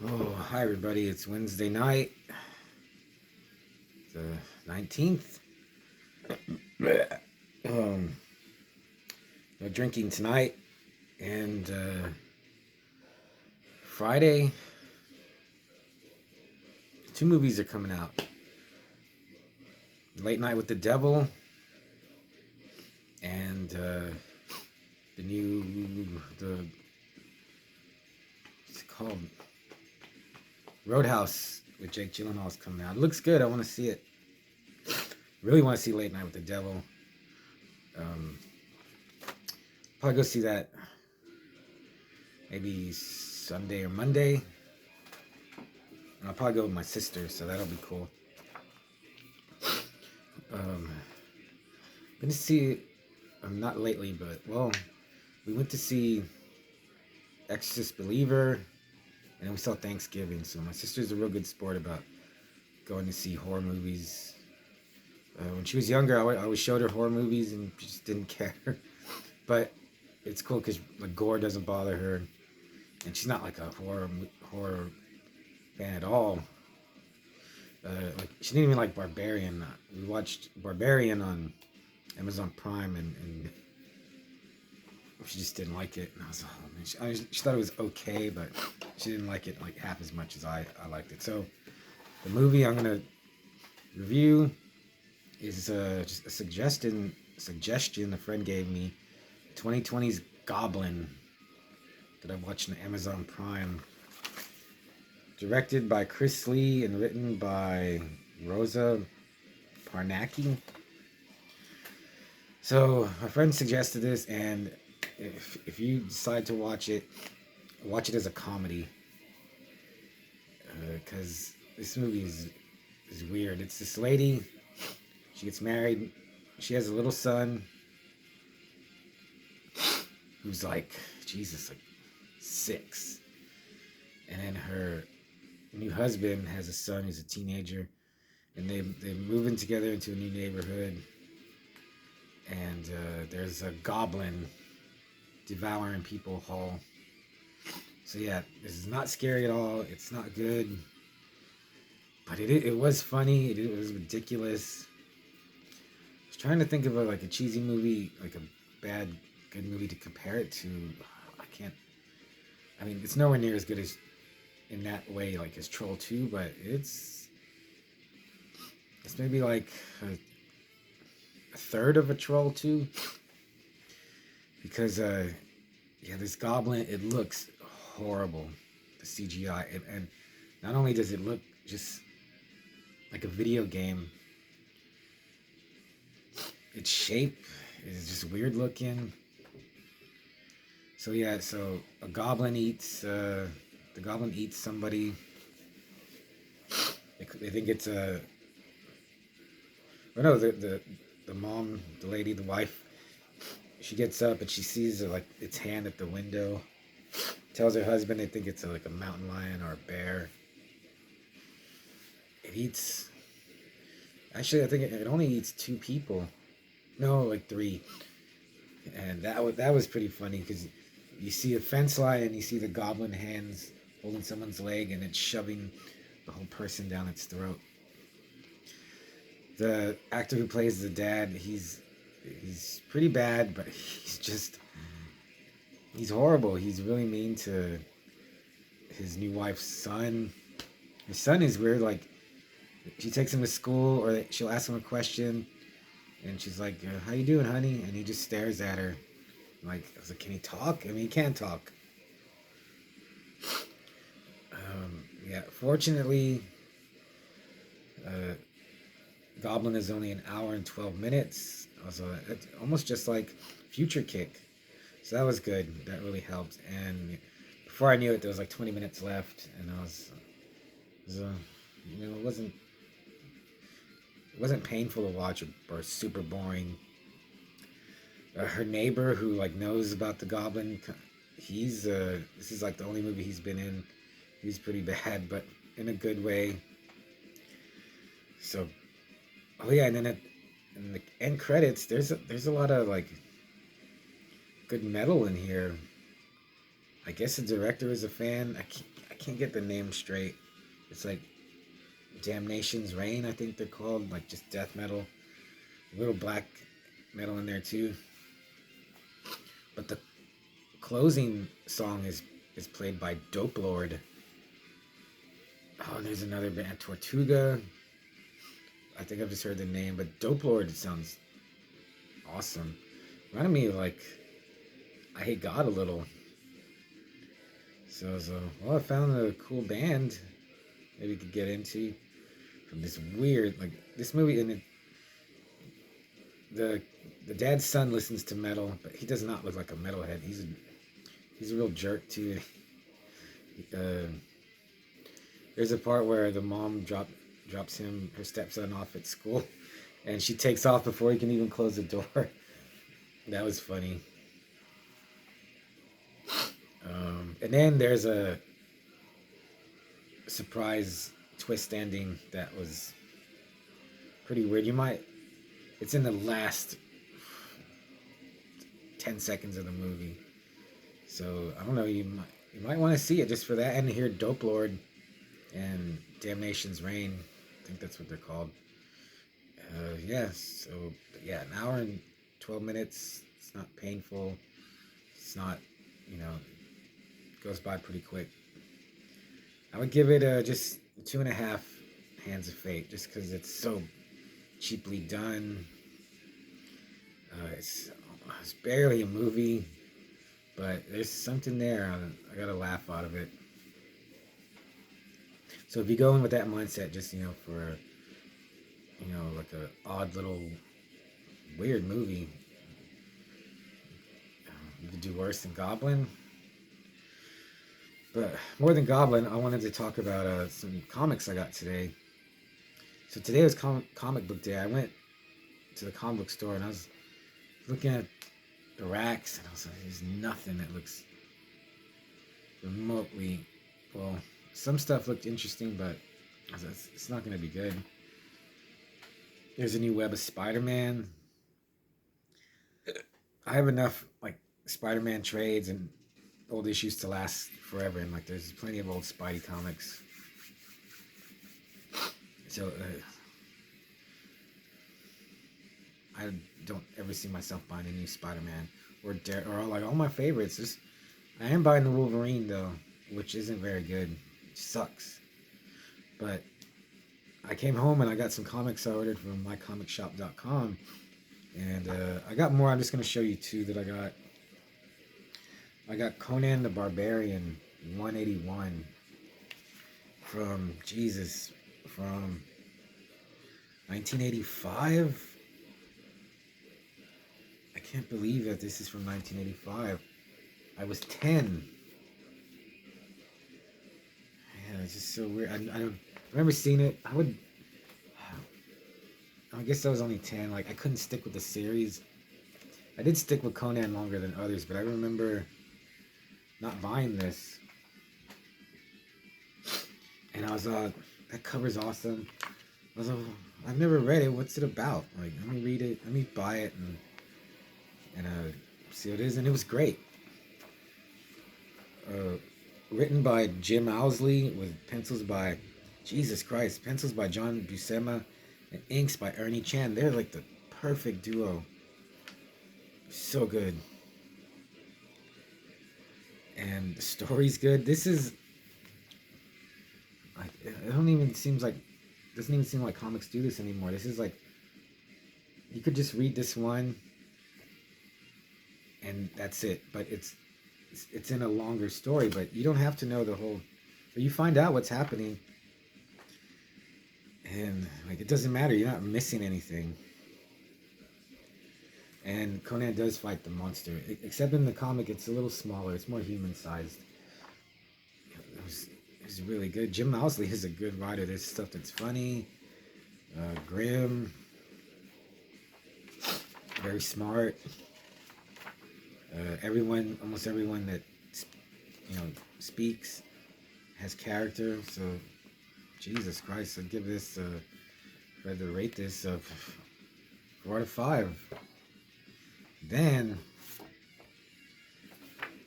Oh, hi everybody. It's Wednesday night, the 19th. Um, no drinking tonight. And Friday, two movies are coming out. Late Night with the Devil and the new, what's it called? Roadhouse with Jake Gyllenhaal is coming out. It looks good. I want to see it. Really want to see Late Night with the Devil. Um, Probably go see that maybe Sunday or Monday. And I'll probably go with my sister, so that'll be cool. Um, Been to see, not lately, but well, we went to see Exorcist Believer, and then we saw Thanksgiving. So my sister's a real good sport about going to see horror movies. When she was younger, I always showed her horror movies, and she just didn't care. But it's cool because like gore doesn't bother her, and she's not like a horror fan at all. Like she didn't even like Barbarian. We watched Barbarian on Amazon Prime, and she just didn't like it. And I was, oh man, she thought it was okay, but she didn't like it like half as much as I liked it. So the movie I'm gonna review is just a suggestion a friend gave me. 2020's Goblin that I watched on Amazon Prime. Directed by Chris Lee and written by Rosa Parnacki. So my friend suggested this, and if you decide to watch it as a comedy, because this movie is weird. It's this lady. She gets married. She has a little son who's like, Jesus, like 6. And then her new husband has a son who's a teenager. And they move in together into a new neighborhood. And there's a goblin devouring people whole. So yeah, this is not scary at all. It's not good. But it was funny. It was ridiculous. I was trying to think of like a cheesy movie, like a bad, good movie to compare it to. I can't. I mean, it's nowhere near as good as in that way, like as Troll 2, but it's maybe like a third of a Troll 2, because yeah, this goblin, it looks horrible, the CGI, and not only does it look just like a video game, its shape is just weird looking. So yeah, so a goblin eats the goblin eats somebody. They think it's a. Oh no, the mom, the lady, the wife. She gets up and she sees like its hand at the window. Tells her husband they think it's like a mountain lion or a bear. It eats. Actually, I think it only eats 2 people. No, like 3. And that was pretty funny because you see a fence line and you see the goblin hands holding someone's leg and it's shoving the whole person down its throat. The actor who plays the dad, he's pretty bad, but he's horrible. He's really mean to his new wife's son. His son is weird. Like she takes him to school, or she'll ask him a question, and she's like, "How you doing, honey?" And he just stares at her. Like, I was like, "Can he talk?" I mean, he can talk. Yeah. Fortunately, Goblin is only an hour and 12 minutes. Also, it's almost just like Future Kick. So that was good. That really helped. And before I knew it, there was like 20 minutes left, and it wasn't painful to watch or super boring. Her neighbor who like knows about the goblin, this is like the only movie he's been in. He's pretty bad, but in a good way. So, oh yeah, and then in the end credits, there's a lot of like good metal in here. I guess the director is a fan. I can't get the name straight. It's like Damnation's Reign, I think they're called, like just death metal. A little black metal in there too. But the closing song is played by Dope Lord. Oh, there's another band, Tortuga. I think I've just heard the name, but Dope Lord sounds awesome. Reminded me of like I Hate God a little. So well, I found a cool band maybe we could get into from this weird, like this movie, and the dad's son listens to metal, but he does not look like a metalhead. He's a real jerk too. There's a part where the mom drops her stepson off at school, and she takes off before he can even close the door. That was funny. And then there's a surprise twist ending that was pretty weird. It's in the last 10 seconds of the movie. So, I don't know, you might want to see it just for that, and hear Dope Lord and Damnation's Reign. I think that's what they're called. An hour and 12 minutes. It's not painful. It's not, goes by pretty quick. I would give it just 2.5 Hands of Fate, just because it's so cheaply done. It's barely a movie, but there's something there. I got a laugh out of it. So if you go in with that mindset, just for like a odd little weird movie, you could do worse than Goblin. But more than Goblin, I wanted to talk about some comics I got today. So today was comic book day. I went to the comic book store and I was looking at the racks, and I was like, there's nothing that looks remotely, well, some stuff looked interesting, but I was like, it's not going to be good. There's a new Web of Spider-Man. I have enough like Spider-Man trades and old issues to last forever, and like there's plenty of old Spidey comics. So I don't ever see myself buying a new Spider-Man or like all my favorites. I am buying the Wolverine though, which isn't very good. It sucks. But I came home and I got some comics I ordered from mycomicshop.com, and I got more. I'm just going to show you two that I got. I got Conan the Barbarian 181 from 1985. I can't believe that this is from 1985. I was 10. Yeah, it's just so weird. I remember seeing it. I guess I was only 10. Like, I couldn't stick with the series. I did stick with Conan longer than others, but I remember not buying this. And I was that cover's awesome. I was like, I've never read it. What's it about? Like, let me read it. Let me buy it and see what it is. And it was great. Written by Jim Owsley with pencils by pencils by John Buscema and inks by Ernie Chan. They're like the perfect duo. So good. And the story's good. This is like, doesn't even seem like comics do this anymore. This is like, you could just read this one and that's it. But it's in a longer story, but you don't have to know the whole, but you find out what's happening, and like it doesn't matter, you're not missing anything. And Conan does fight the monster, except in the comic it's a little smaller, it's more human sized. It was really good. Jim Owsley is a good writer. There's stuff that's funny, grim, very smart. Almost everyone that speaks has character. So, Jesus Christ, I'd give this. If I had to rate this, 4 out of 5. Then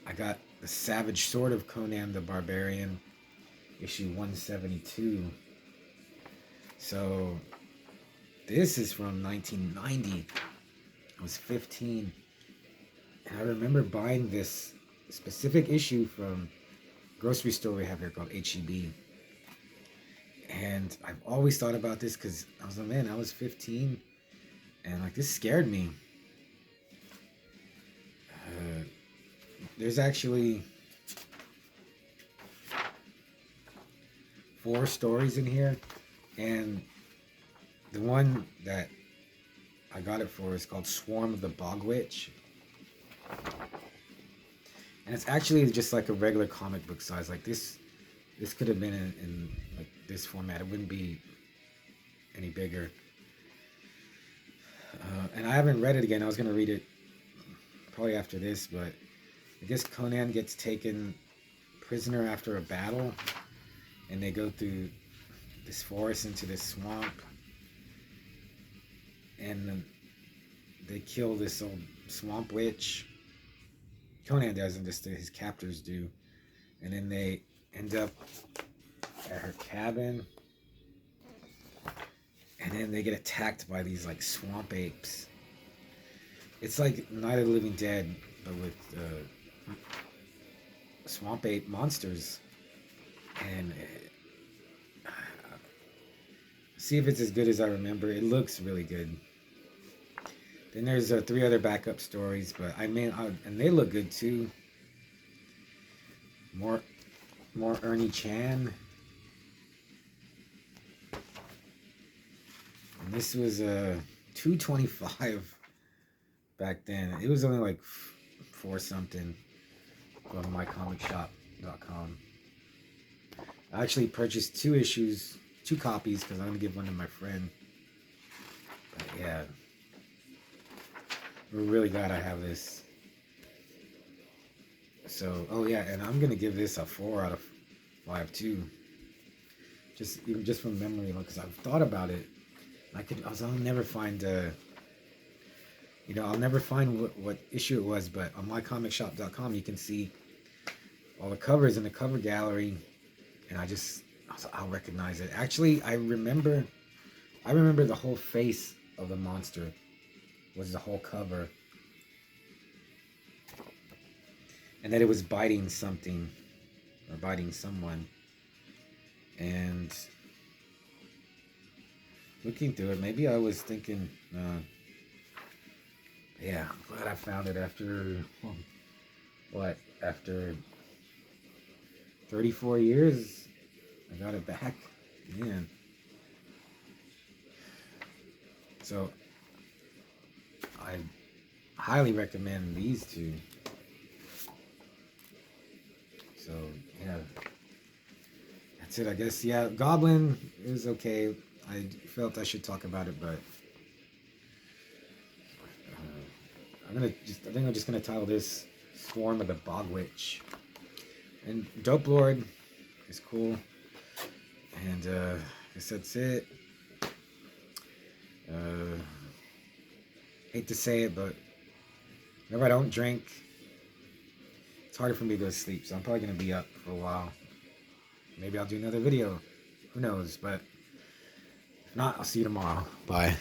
I got the Savage Sword of Conan the Barbarian. issue 172. So this is from 1990. I was 15. And I remember buying this specific issue from a grocery store we have here called HEB. And I've always thought about this because I was like, man, I was 15. And like, this scared me. There's actually 4 stories in here. And the one that I got it for is called Swarm of the BOGWITCH. And it's actually just like a regular comic book size. Like this could have been in like this format. It wouldn't be any bigger. And I haven't read it again. I was going to read it probably after this, but I guess Conan gets taken prisoner after a battle, and they go through this forest into this swamp, and they kill this old swamp witch. Conan doesn't, just his captors do, and then they end up at her cabin, and then they get attacked by these like swamp apes. It's like Night of the Living Dead, but with swamp ape monsters. And see if it's as good as I remember. It looks really good. Then there's 3 other backup stories, but and they look good too. More Ernie Chan. And this was $2.25 back then. It was only like $4 something on mycomicshop.com. I actually purchased 2 issues, 2 copies, because I'm gonna give one to my friend. But yeah, we're really glad I have this. So, oh yeah, and I'm gonna give this a 4 out of 5 too. Just from memory, because I've thought about it. I'll never find I'll never find what issue it was, but on mycomicshop.com you can see all the covers in the cover gallery, and I'll recognize it. Actually, I remember the whole face of the monster was the whole cover, and that it was biting something or biting someone. And looking through it, maybe I was thinking, yeah, I'm glad I found it after, after 34 years, I got it back, man. So, I highly recommend these 2. So, yeah, that's it, I guess. Yeah, Goblin is okay. I felt I should talk about it, but I think I'm just gonna title this Swarm of the BOGWITCH. And Dope Lord is cool. And I guess that's it. Hate to say it, but whenever I don't drink, it's harder for me to go to sleep. So I'm probably gonna be up for a while. Maybe I'll do another video. Who knows? But if not, I'll see you tomorrow. Bye.